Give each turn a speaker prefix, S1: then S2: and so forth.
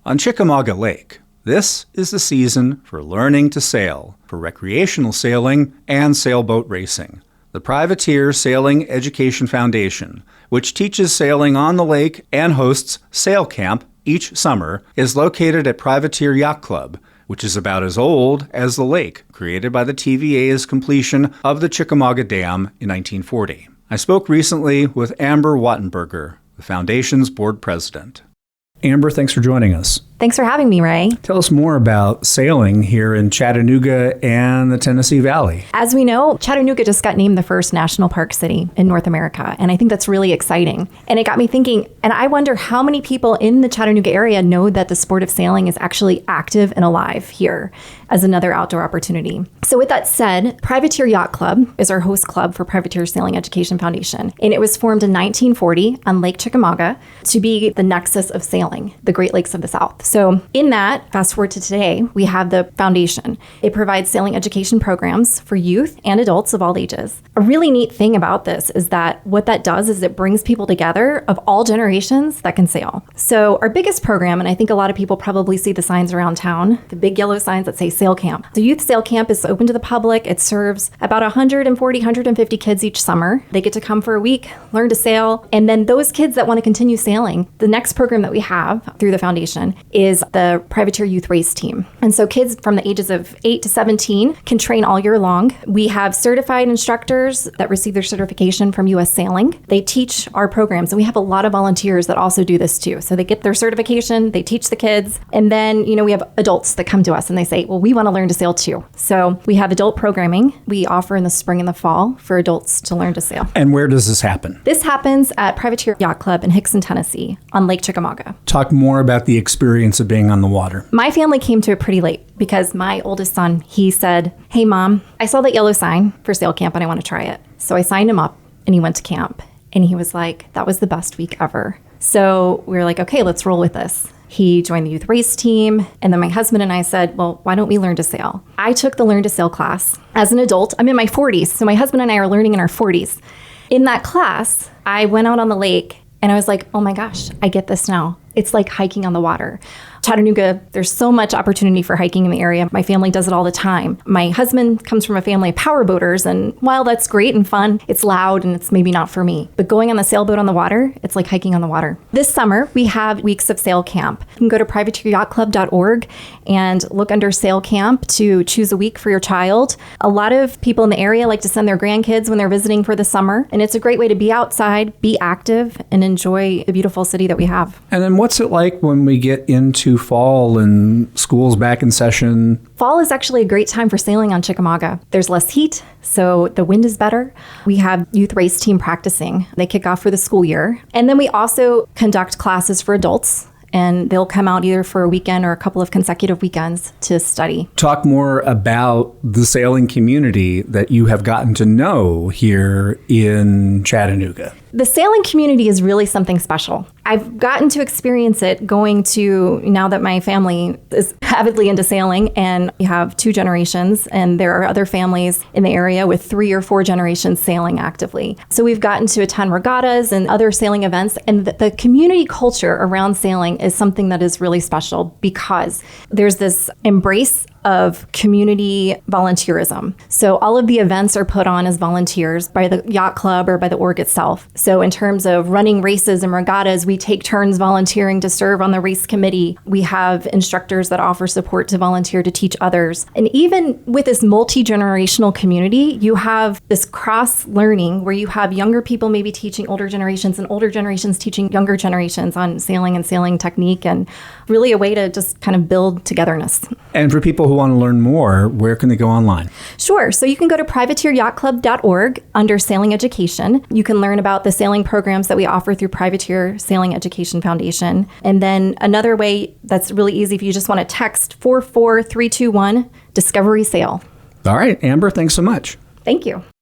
S1: On Chickamauga Lake, this is the season for learning to sail, for recreational sailing and sailboat racing. The Privateer Sailing Education Foundation, which teaches sailing on the lake and hosts sail camp each summer, is located at Privateer Yacht Club, which is about as old as the lake, created by the TVA's completion of the Chickamauga Dam in 1940. I spoke recently with Amber Wattenbarger, the Foundation's board president. Amber, thanks for joining us.
S2: Thanks for having me, Ray.
S1: Tell us more about sailing here in Chattanooga and the Tennessee Valley.
S2: As we know, Chattanooga just got named the first national park city in North America, and I think that's really exciting. And it got me thinking, and I wonder how many people in the Chattanooga area know that the sport of sailing is actually active and alive here as another outdoor opportunity. So with that said, Privateer Yacht Club is our host club for Privateer Sailing Education Foundation, and it was formed in 1940 on Lake Chickamauga to be the nexus of sailing, the Great Lakes of the South. So in that, fast forward to today, we have the foundation. It provides sailing education programs for youth and adults of all ages. A really neat thing about this is that what that does is it brings people together of all generations that can sail. So our biggest program, and I think a lot of people probably see the signs around town, the big yellow signs that say Sail Camp. The Youth Sail Camp is open to the public. It serves about 140, 150 kids each summer. They get to come for a week, learn to sail, and then those kids that want to continue sailing, the next program that we have through the foundation is the Privateer Youth Race Team. And so kids from the ages of 8 to 17 can train all year long. We have certified instructors that receive their certification from U.S. Sailing. They teach our programs, and we have a lot of volunteers that also do this too. So they get their certification, they teach the kids, and then, we have adults that come to us and they say, well, we want to learn to sail too. So we have adult programming we offer in the spring and the fall for adults to learn to sail.
S1: And where does this happen?
S2: This happens at Privateer Yacht Club in Hickson, Tennessee on Lake Chickamauga.
S1: Talk more about the experience of being on the water.
S2: My family came to it pretty late because my oldest son, he said, hey, Mom, I saw that yellow sign for sail camp and I want to try it. So I signed him up and he went to camp and he was like, that was the best week ever. So we were like, okay, let's roll with this. He joined the youth race team. And then my husband and I said, well, why don't we learn to sail? I took the Learn to Sail class as an adult. I'm in my 40s. So my husband and I are learning in our 40s. In that class, I went out on the lake and I was like, oh my gosh, I get this now. It's like hiking on the water. Chattanooga, there's so much opportunity for hiking in the area. My family does it all the time. My husband comes from a family of power boaters, and while that's great and fun, it's loud and it's maybe not for me. But going on the sailboat on the water, it's like hiking on the water. This summer, we have weeks of sail camp. You can go to privateeryachtclub.org and look under sail camp to choose a week for your child. A lot of people in the area like to send their grandkids when they're visiting for the summer, and it's a great way to be outside, be active, and enjoy the beautiful city that we have.
S1: And then what's it like when we get into fall and school's back in session?
S2: Fall is actually a great time for sailing on Chickamauga. There's less heat, so the wind is better. We have youth race team practicing. They kick off for the school year. And then we also conduct classes for adults, and they'll come out either for a weekend or a couple of consecutive weekends to study.
S1: Talk more about the sailing community that you have gotten to know here in Chattanooga.
S2: The sailing community is really something special. I've gotten to experience it going to, now that my family is avidly into sailing, and we have 2 generations, and there are other families in the area with 3 or 4 generations sailing actively. So we've gotten to attend regattas and other sailing events, and the community culture around sailing is something that is really special because there's this embrace of community volunteerism. So all of the events are put on as volunteers by the yacht club or by the org itself. So in terms of running races and regattas, we take turns volunteering to serve on the race committee. We have instructors that offer support to volunteer to teach others. And even with this multi-generational community, you have this cross-learning where you have younger people maybe teaching older generations and older generations teaching younger generations on sailing and sailing technique, and really a way to just kind of build togetherness.
S1: And for people who want to learn more, where can they go online?
S2: Sure. So you can go to privateeryachtclub.org under Sailing Education. You can learn about the sailing programs that we offer through Privateer Sailing Education Foundation. And then another way that's really easy if you just want to text 44321 Discovery Sail.
S1: All right, Amber, thanks so much.
S2: Thank you.